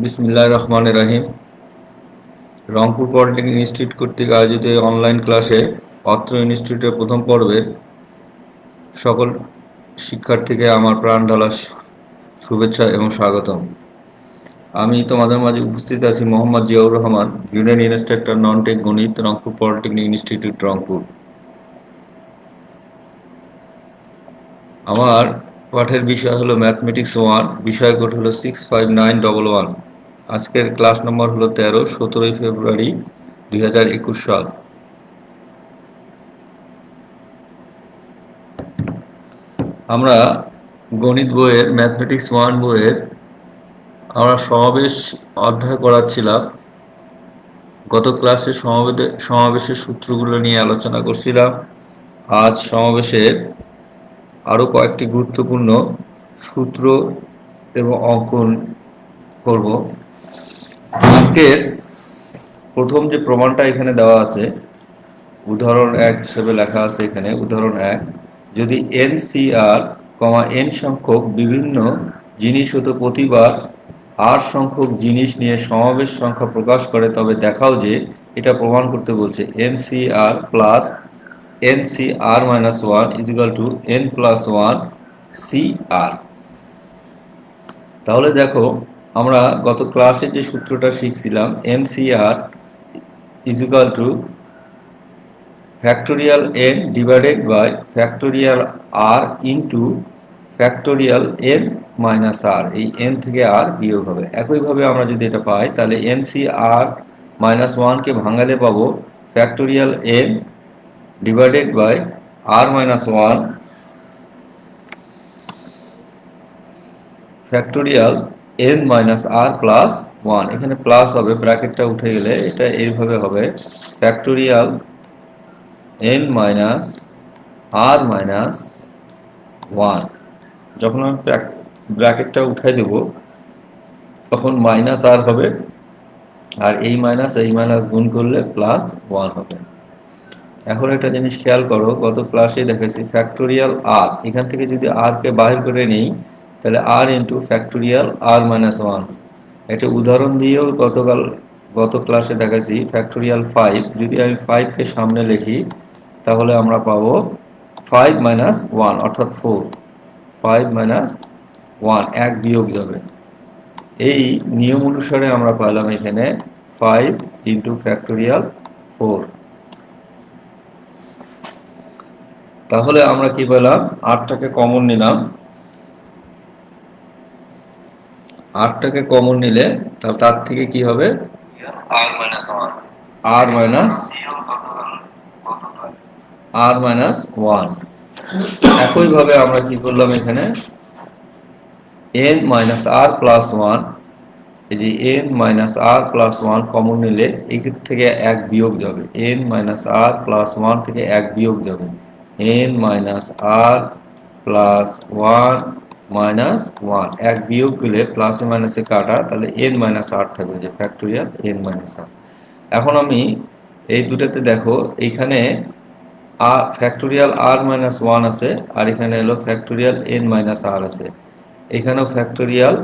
বিসমিল্লাহির রহমানির রহিম। Rangpur polytechnic institute কর্তৃক আয়োজিত এই অনলাইন ক্লাসে অত্র ইনস্টিটিউটের প্রথম পর্বের সকল শিক্ষার্থীকে আমার প্রাণ ঢালা শুভেচ্ছা এবং স্বাগতম। আমি তোমাদের মাঝে উপস্থিত আছি Mohammad Ziaur Rahman, junior instructor non tech গণিত, রংপুর পলিটেকনিক ইনস্টিটিউট রংপুর। আমার পাঠের বিষয় হলো ম্যাথমেটিক্স 1, বিষয় কোড হলো 65911। আজকের ক্লাস নম্বর হলো 13, 17 ফেব্রুয়ারি 2021 সাল। আমরা গণিত বইয়ের ম্যাথমেটিক্স 1 বইয়ের আমরা সমাবেশ অধ্যায় করাচ্ছিলাম। গত ক্লাসে সমাবেশের সূত্রগুলো নিয়ে আলোচনা করছিলাম। আজ সমাবেশের আরো কয়েকটি গুরুত্বপূর্ণ সূত্র এবং অঙ্কন করব। আজকের প্রথম যে প্রমাণটা এখানে দেওয়া আছে, উদাহরণ 1 হিসেবে লেখা আছে এখানে। উদাহরণ 1, যদি NCR, n সংখ্যক বিভিন্ন জিনিস হতে প্রতিবার r সংখ্যক জিনিস নিয়ে সমাবেশ সংখ্যা প্রকাশ করে, তবে দেখাও যে এটা প্রমাণ করতে বলছে NCR plus NCR-1 is equal to n plus 1 CR। তাহলে দেখো, আমরা গত ক্লাসে যে সূত্রটা শিখছিলাম, NCR is equal to factorial n divided by factorial r into factorial n minus r। এই n থেকে r বিয়োগ হবে। একইভাবে আমরা যদি এটা পাই, তাহলে NCR মাইনাস 1 কে ভাঙালে পাবো factorial n divided by r minus 1 factorial n minus r plus 1। এখানে প্লাস হবে, ব্র্যাকেটটা উঠে গেলে এটা এইভাবে হবে factorial n minus r minus 1। যখন আমি ব্র্যাকেটটা উঠাই দেব, তখন মাইনাস আর হবে, আর এই মাইনাস গুণ করলে প্লাস 1 হবে। এখন একটা জিনিস খেয়াল করো, গত ক্লাসে দেখেছি ফ্যাক্টোরিয়াল আর, এখান থেকে যদি আর কে বাহির করে নিই, তাহলে আর ইন্টু ফ্যাক্টোরিয়াল আর মাইনাস 1। একটা উদাহরণ দিয়েও গত ক্লাসে দেখাচ্ছি ফ্যাক্টোরিয়াল 5। যদি আমি 5 কে সামনে লিখি, তাহলে আমরা পাবো 5 মাইনাস 1 অর্থাৎ 4। 5 মাইনাস 1 এক বিয়োগ যাবে। এই নিয়ম অনুসারে আমরা পেলাম এখানে 5 ইন্টু ফ্যাক্টোরিয়াল 4। তাহলে আমরা কি পেলাম, 8টাকে কমন নিলাম। 8টাকে কমন নিলে তার থেকে কি হবে, আর মাইনাস আর মাইনাস 1। একইভাবে আমরা কি করলাম এখানে n মাইনাস আর প্লাস 1। এই যে n মাইনাস আর প্লাস 1 কমন নিলে এই থেকে 1 বিয়োগ যাবে। n মাইনাস আর প্লাস 1 থেকে 1 বিয়োগ যাবে। n মাইনাস আর প্লাস 1 মাইনাস 1 1 বিয়োগ গেলে প্লাসে মাইনাসে কাটা, তাহলে n মাইনাস আর থাকবে, যে ফ্যাক্টোরিয়াল n মাইনাস আর। এখন আমি এই দুটাতে দেখো, এইখানে ফ্যাক্টোরিয়াল আর মাইনাস 1 আছে, আর এখানে হলো ফ্যাক্টোরিয়াল n মাইনাস আর আছে। এখানেও ফ্যাক্টোরিয়াল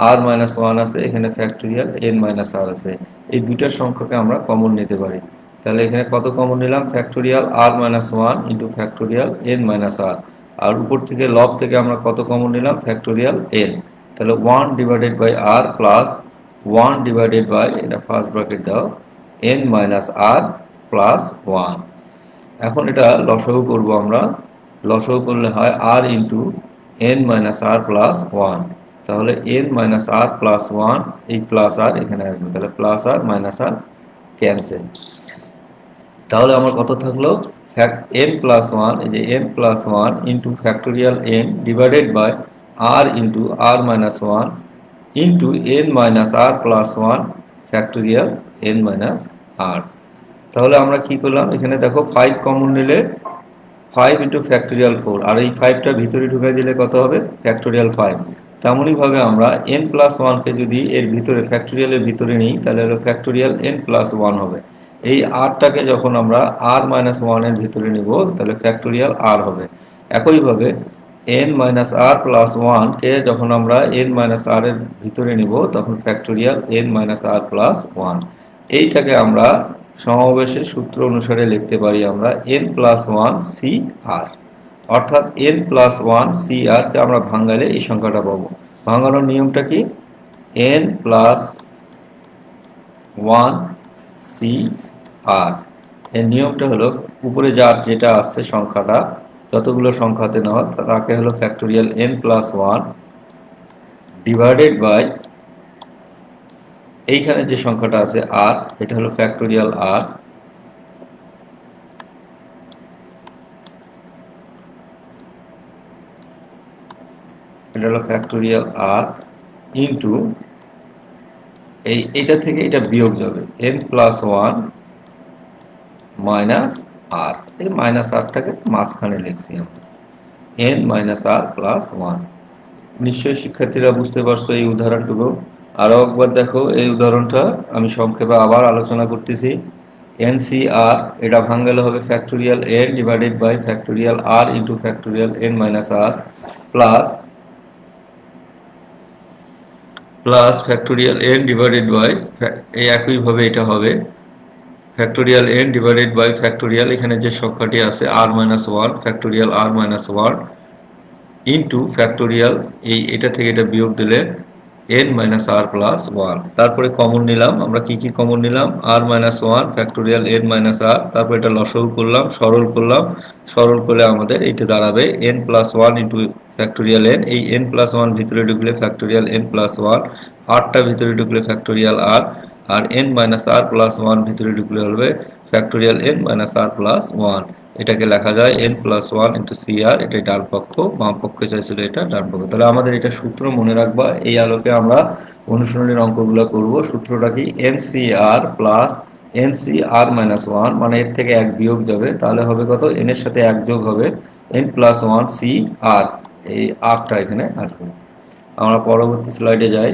আর মাইনাস 1 আছে, এখানে ফ্যাক্টোরিয়াল n মাইনাস আর আছে। এই দুইটা সংখ্যাকে আমরা কমন নিতে পারি। তাহলে এখানে কত কমন নিলাম, factorial r minus 1 into factorial n minus r. আর উপর থেকে লব থেকে আমরা কত কমন নিলাম, ফ্যাক্টোরিয়াল n। তাহলে 1 divided by R plus 1 divided by, এটা ফার্স্ট ব্র্যাকেট দাও, n মাইনাস আর প্লাস 1। এখন এটা লসাগু করব আমরা। লসাগু করলে হয় r ইন্টু n মাইনাস আর প্লাস 1। তাহলে n মাইনাস আর প্লাস 1, এই প্লাস আর এখানে আসবে, তাহলে প্লাস আর মাইনাস আর ক্যান্সেল। তাহলে আমার কত থাকলো, n প্লাস 1, এই যে n plus 1 into factorial n divided by r into r minus 1 into n minus R plus 1 factorial n minus r. তাহলে আমরা কি করলাম, এখানে দেখো 5 কমন নিলে 5 ইন্টু ফ্যাক্টোরিয়াল 4, আর এই 5টা ভিতরে ঢুকাই দিলে কত হবে, ফ্যাক্টোরিয়াল 5। তেমনই ভাবে আমরা n প্লাস 1কে যদি এর ভিতরে ফ্যাক্টোরিয়ালের ভিতরে নিই, তাহলে হলো ফ্যাক্টোরিয়াল n প্লাস 1 হবে। এই rটাকে যখন আমরা r মাইনাস 1 এর ভিতরে নিব, তাহলে ফ্যাক্টোরিয়াল r হবে। একইভাবে n মাইনাস আর প্লাস ওয়ান কে যখন আমরা n মাইনাস আর এর ভিতরে নিব তখন ফ্যাক্টোরিয়াল n মাইনাস আর প্লাস ওয়ান, এইটাকে আমরা সমাবেশের সূত্র অনুসারে লিখতে পারি আমরা n প্লাস ওয়ান সি আর, অর্থাৎ n প্লাস ওয়ান সি আর কে আমরা ভাঙালে এই সংখ্যাটা পাবো। ভাঙানোর নিয়মটা কি? n প্লাস ওয়ান সি আর, এর নিয়মটা হলো উপরে যার যেটা আসছে সংখ্যাটা যতগুলো সংখ্যাতে নেওয়া তাকে হলো factorial n plus one divided by এইখানে যে সংখ্যাটা আছে আর, এটা হলো ফ্যাক্টোরিয়াল আর, এটা হলো ফ্যাক্টোরিয়াল আর ইন্টু এইটা থেকে এটা বিয়োগ যাবে n প্লাস ওয়ান মাইনাস আর, এই মাইনাস আরটাকে মাঝখানে লিখছি আমরা n মাইনাস আর প্লাস ওয়ান। নিশ্চয়ই শিক্ষার্থীরা বুঝতে পারছো এই উদাহরণটুকু। আরো একবার দেখো এই উদাহরণটা আমি সংক্ষেপে আবার আলোচনা করতেছি। NCR এটা ভাঙালে হবে factorial n divided by factorial r into factorial n minus R plus factorial n divided by এই একইভাবে এটা হবে factorial n divided by factorial এখানে যে সংখ্যাটি আছে r minus one factorial r minus one into factorial এটা থেকে এটা বিয়োগ দিলে n মাইনাস আর প্লাস ওয়ান। তারপরে কমন নিলাম আমরা, কি কমন নিলাম? r minus one factorial n minus r, তারপর এটা লসাগু করলাম, সরল করলাম, সরল করলে আমাদের এইটা দাঁড়াবে n plus one into factorial n, এই n প্লাস ওয়ান ভিতরে ঢুকলে ফ্যাক্টোরিয়াল n প্লাস ওয়ান, আরটা ভিতরে ঢুকলে ফ্যাক্টোরিয়াল আর, আর n মাইনাস আর প্লাস ওয়ান ভিতরে ঢুকলে হবে ফ্যাক্টোরিয়াল n মাইনাস আর প্লাস ওয়ান। এটাকে লেখা যায় n plus one into C r, এটা ডান পক্ষ, বাম পক্ষে চাইছিল এটা ডান পক্ষ। তাহলে আমাদের এটা সূত্র মনে রাখবা, এই আলোকে আমরা অনুশীলনের অঙ্কগুলো করব। সূত্রটা কি? এন সি আর প্লাস এন সি আর মাইনাস ওয়ান, মানে এর থেকে এক বিয়োগ যাবে, তাহলে হবে কত? n এর সাথে এক যোগ হবে n প্লাস ওয়ান সি আর, এই আরটা এখানে আসবে। আমরা পরবর্তী স্লাইডে যাই।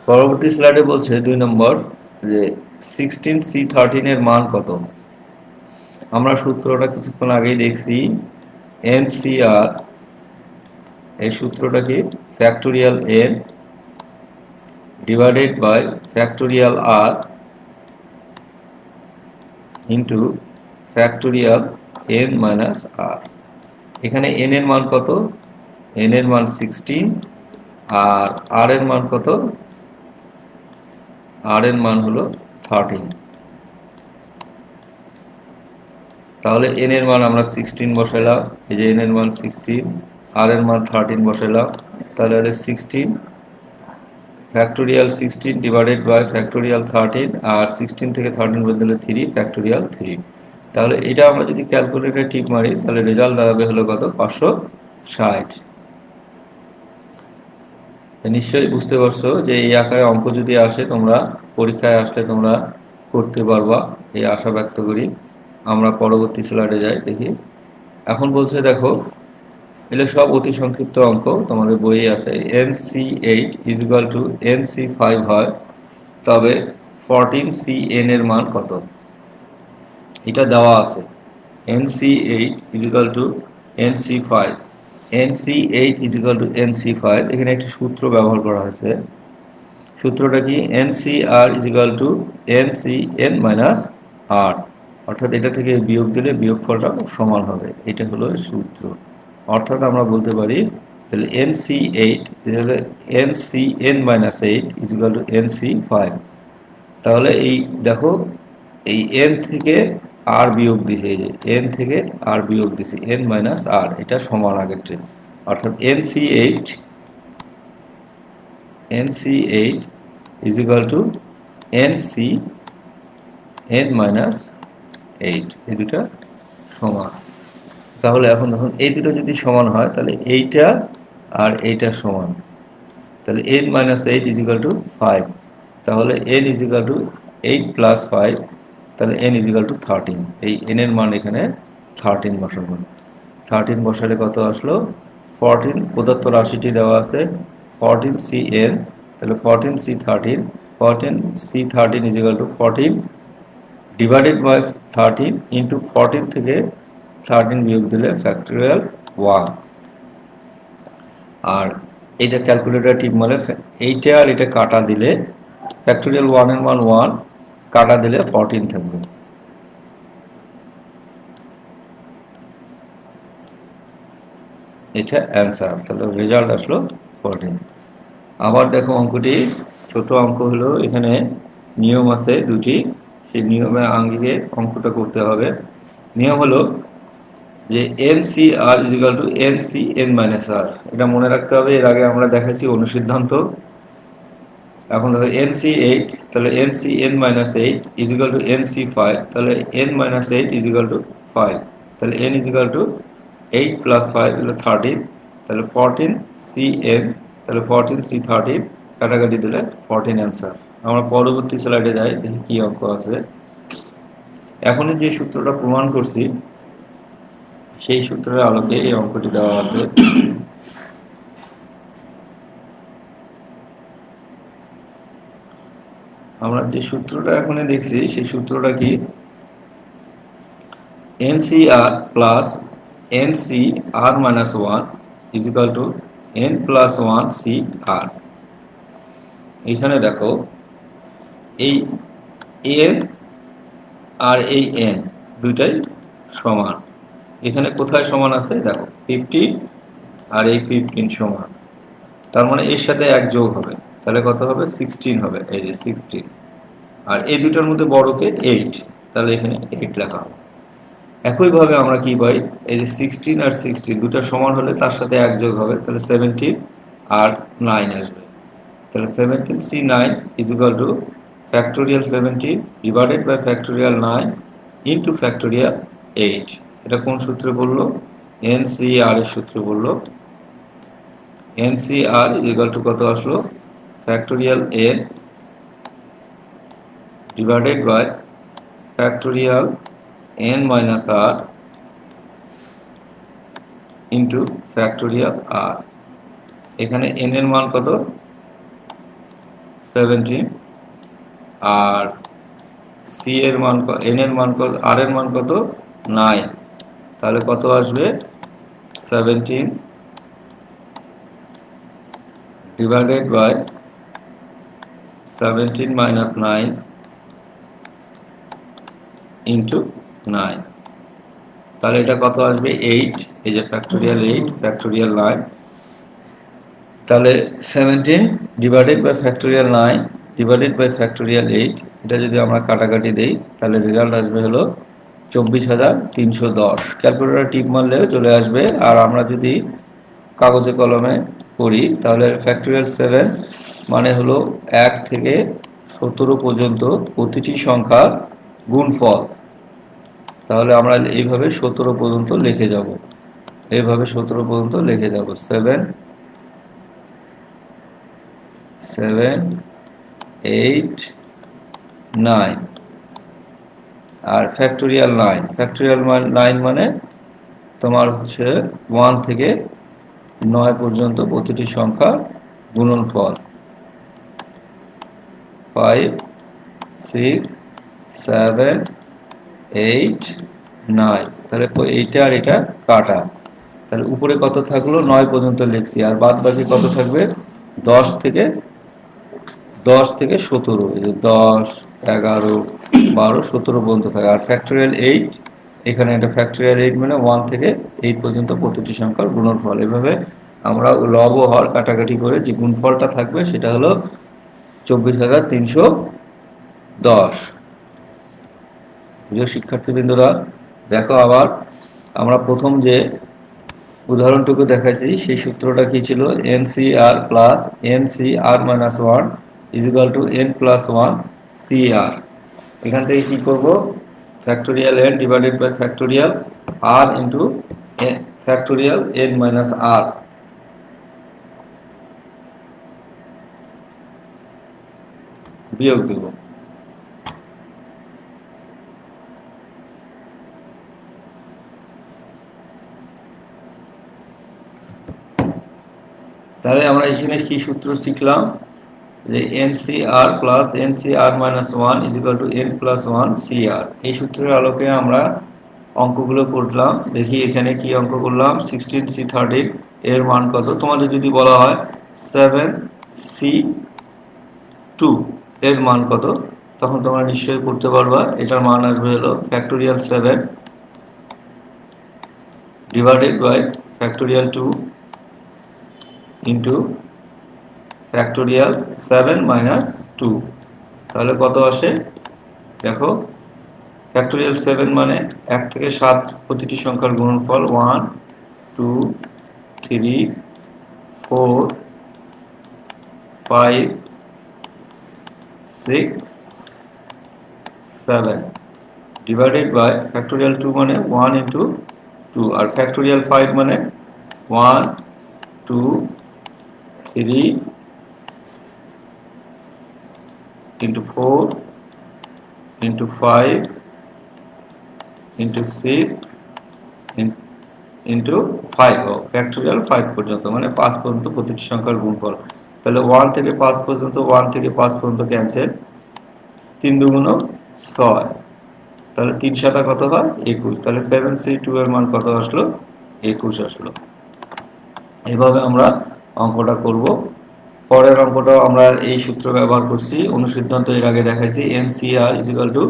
পরবর্তী স্লাইডে বলছে 2 নম্বর যে 16C13 এর মান কত? আমরা সূত্রটা কিছুক্ষণ আগেই দেখছি, NCR এই সূত্রটা কি? Factorial n divided by factorial r into factorial n minus r। এখানে n এর মান কত? n এর মান 16 আর r এর মান কত? r এর মান হলো 13। তাহলে n এর মান আমরা 16 বসাইলাম, এই যে n এর মান 16, r এর মান 13 বসাইলাম, তাহলে হলো 16 ফ্যাক্টোরিয়াল 16 ডিভাইডেড বাই ফ্যাক্টোরিয়াল 13, আর 16 থেকে 13 বাদ দিলে 3 ফ্যাক্টোরিয়াল 3। তাহলে এটা আমরা যদি ক্যালকুলেটরে টিপ মারি তাহলে রেজাল্ট দাঁড়াবে হলো কত? 560। নিশ্চয়ই বুঝতে পারছো যে এই আকারে অঙ্ক যদি আসে তোমরা পরীক্ষায় আসলে তোমরা করতে পারবা, এই আশা ব্যক্ত করি। আমরা পরবর্তী স্লাইডে যাই, দেখি। এখন বলছে দেখো, এগুলো সব অতি সংক্ষিপ্ত অঙ্ক, তোমাদের বইয়ে আছে। NC8 is equal to NC5 হয়, তবে 14CN এর মান কত? এটা দেওয়া আছে। NC8 is equal to NC5, NC8 is equal to NC5, এখানে একটি সূত্র ব্যবহার করা হয়েছে। সূত্রটা কি? NCR is equal to NCN minus R, অর্থাৎ এটা থেকে বিয়োগ দিলে বিয়োগফলটা সমান হবে, এটা হলো সূত্র। অর্থাৎ আমরা বলতে পারি তাহলে NC8 হলো NCN minus 8 is equal to NC5। তাহলে এই দেখো এই n থেকে r বিয়োগ দিছে, এই যে n থেকে r বিয়োগ দিছে n মাইনাস r, এটা সমান আগের ট্রেন, অর্থাৎ NC8 is equal to NCN minus 8, এই দুটা সমান। তাহলে এখন দেখুন এই দুটো যদি সমান হয় তাহলে এইটা আর এইটা সমান, তাহলে n minus 8 is equal to 5, তাহলে n is equal to 8 plus 5, তাহলে n ইজ ইকুয়াল টু 13। এই n এর মান এখানে 13 বসাবো। 13 বসালে কত আসলো? 14, প্রদত্ত রাশিটি দেওয়া আছে 14CN, তাহলে 14C13, 14C13 is equal to 14 divided by 13 into 14 থেকে 13 বিয়োগ দিলে ফ্যাক্টোরিয়াল 1। আর এটা ক্যালকুলেটর টিপ মারলে এইটা আর এটা কাটা দিলে ফ্যাক্টোরিয়াল 1 এর মান 1, কাটা দিলে 14 থাকবে। এটা অ্যান্সার, তাহলে রেজাল্ট আসলো 14। আবার দেখো অঙ্কটি ছোট অঙ্ক হলো, এখানে নিয়ম আছে দুটি, সেই নিয়মে আঙ্গিকে অঙ্কটা করতে হবে। নিয়ম হলো যে NCR is equal to NCN minus r, এটা মনে রাখতে হবে। এর আগে আমরা দেখাচ্ছি অনুসিদ্ধান্ত। এখন দেখো NC8, তাহলে NCN minus 8 is equal to NC5, তাহলে N minus 8 is equal to 5, তাহলে N is equal to 8 plus 5 হলো 13, তাহলে 14CN, তাহলে 14C13 কাটাকাটি দিলে 14 অ্যান্সার। আমরা পরবর্তী স্লাইডে যাই, দেখি কি অঙ্ক আছে। এখনই যে সূত্রটা প্রমাণ করছি সেই সূত্রের আলোকে এই অঙ্কটি দেওয়া আছে। আমরা যে সূত্রটা এখানে দেখছি সেই সূত্রটা কি, NCR plus NCR minus 1 is equal to N plus 1 CR। এখানে দেখো এই N আর এই N দুইটাই সমান। এখানে কোথায় সমান আছে দেখো, 15 আর এই 15 সমান, তার মানে এর সাথে এক যোগ হবে, তাহলে কত হবে 16 হবে, এই যে 16। আর এই দুটার মধ্যে বড়কে 8, তাহলে এখানে 8 লেখা হবে। একইভাবে আমরা কি পাই, এই যে 16 আর 16 দুটা সমান হলে তার সাথে এক যোগ হবে, তাহলে 17 আর 9 আসবে, তাহলে 17C9 is equal to factorial 17 divided by factorial 9 into factorial 8। এটা কোন সূত্রে বললো, NCR এর সূত্রে বললো। NCR ইজ ইকুয়াল টু কত আসলো, factorial N divided by factorial n minus r into factorial r। এখানে n এর মান কত 17, আর c এর মান n এর মান কত, r এর মান কত 9, তাহলে কত আসবে 17 divided by 17 minus 9 into 9, তাহলে এটা কত আসবে 8, এই যে ফ্যাক্টোরিয়াল 8 ফ্যাক্টোরিয়াল 9, তাহলে 17 divided by factorial 9 divided by factorial 8, এটা যদি আমরা কাটাকাটি দেই তাহলে রেজাল্ট আসবে হলো 24,310। ক্যালকুলেটর টিপ মারলেও চলে আসবে। আর আমরা যদি কাগজে কলমে করি তাহলে ফ্যাক্টোরিয়াল 7 মানে হলো 1 থেকে 17 পর্যন্ত প্রতিটি সংখ্যার গুণফল। তাহলে আমরা এইভাবে 17 পর্যন্ত লিখে যাব, এইভাবে 17 পর্যন্ত লিখে যাব, 7 7 8 9, আর ফ্যাক্টোরিয়াল 9, ফ্যাক্টোরিয়াল 9 মানে তোমার হচ্ছে 1 থেকে 9 পর্যন্ত প্রতিটি সংখ্যা গুণনফল, 5 6 7 8 9, তাহলে এইটা আর এটা কাটা, তাহলে উপরে কত থাকলো 9 পর্যন্ত লিখছি, আর বাদ বাকি কত থাকবে 10 থেকে 17, এই যে 10 11 12 17 পর্যন্ত থাকে। আর ফ্যাক্টোরিয়াল 8, এখানে এটা ফ্যাক্টোরিয়াল 8 মানে 1 থেকে 8 পর্যন্ত প্রতিটি সংখ্যার গুণনফল। এভাবে আমরা লব ও হর কাটাকাটি করে যে গুণফলটা থাকবে সেটা হলো 24,310। প্রিয় শিক্ষার্থীবৃন্দরা, দেখো আবার আমরা প্রথম যে উদাহরণটুকু দেখাইছি সেই সূত্রটা কি ছিল, NCR plus NCR minus 1 is equal to N plus 1 CR। এখান থেকে কি করব, factorial n divided by factorial r into factorial n minus r, বিয়োগ দেব। তাহলে আমরা এখানে কি সূত্র শিখলাম, যে NCR plus NCR minus 1 is equal to N plus 1 CR। এই সূত্রের আলোকে আমরা অঙ্কগুলো করলাম। দেখি এখানে কি অঙ্ক করলাম। 16C13 এর মান কত? তোমাদের যদি বলা হয় 7C2 এর মান কত, তখন তোমরা নিশ্চয়ই করতে পারবা। এটার মান আসবে হলো factorial 7 divided by factorial 2 into factorial 7 minus 2। তাহলে কত আসে দেখো। ফ্যাক্টোরিয়াল 7 মানে 1 থেকে 7 প্রতিটি সংখ্যার গুণনফল 1 2 3 4 5 6 7 ডিভাইডেড বাই ফ্যাক্টোরিয়াল 2 মানে 1 ইন্টু 2, আর ফ্যাক্টোরিয়াল 5 মানে 1 2 3 into 4 into 5 into 6 into 5, factorial 5 পর্যন্ত, মানে 5 পর্যন্ত প্রতিটি সংখ্যার গুণফল। তাহলে 1 থেকে 5 পর্যন্ত, 1 থেকে 5 পর্যন্ত ক্যান্সেল, 3 দুগুণ 6, তাহলে 3 সাতা কত হয় 21। তাহলে 7C2 এর মান কত আসলো? 21 আসলো। এইভাবে আমরা অঙ্কটা করব। পরের অঙ্কটাও আমরা এই সূত্র ব্যবহার করছি, অনুসিদ্ধান্ত এর আগে দেখাইছি। NCR ইকুয়াল টু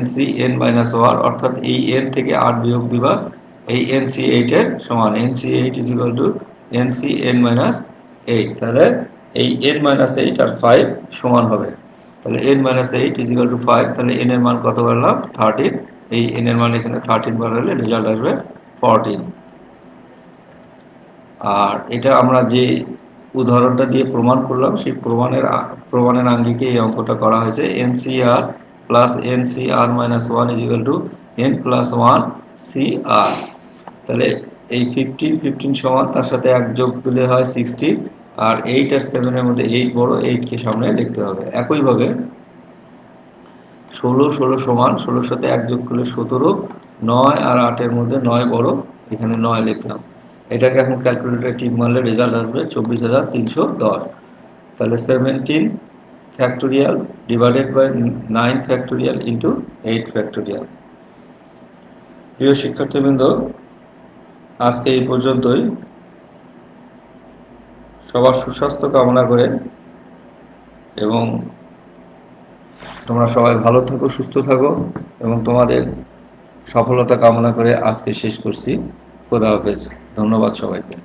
NC(n-1), অর্থাৎ এই n থেকে 8 বিয়োগ দিবা, এই NC8 এর সমান। NC8 ইকুয়াল টু NC(n-8), তাহলে এই n-8 আর 5 সমান হবে। তাহলে n-8 ইকুয়াল টু 5, তাহলে n এর মান কত বললাম 13। এই n এর মান এখানে 13 বসালে রেজাল্ট আসবে 14। আর এটা আমরা যে উদাহরণটা দিয়ে প্রমাণ করলাম, সেই প্রমাণের আঙ্গিকে এই অঙ্কটা করা হয়েছে। NCR plus NCR-1 equal to n plus 1 CR। তাহলে এই 15 সমান, তার সাথে 1 যোগ দিলে হয় 16, আর 8 আর 7 এর মধ্যে 8 বড়, 8 কে সামনে লিখতে হবে। একইভাবে 16 সমান, 16 সাথে 1 যোগ করলে 17, 9 আর 8 এর মধ্যে 9 বড়, এখানে 9 লিখলাম। এটাকে এখন ক্যালকুলেটরে টিপ মারলে রেজাল্ট আসবে 24,310। তাহলে 17 factorial divided by 9 factorial into 8 factorial. প্রিয় শিক্ষার্থীবৃন্দ, আজকে এই পর্যন্তই। সবার সুস্বাস্থ্য কামনা করে এবং তোমরা সবাই ভালো থাকো, সুস্থ থাকো, এবং তোমাদের সফলতা কামনা করে আজকে শেষ করছি। খোদা হাফেজ। ধন্যবাদ সবাইকে।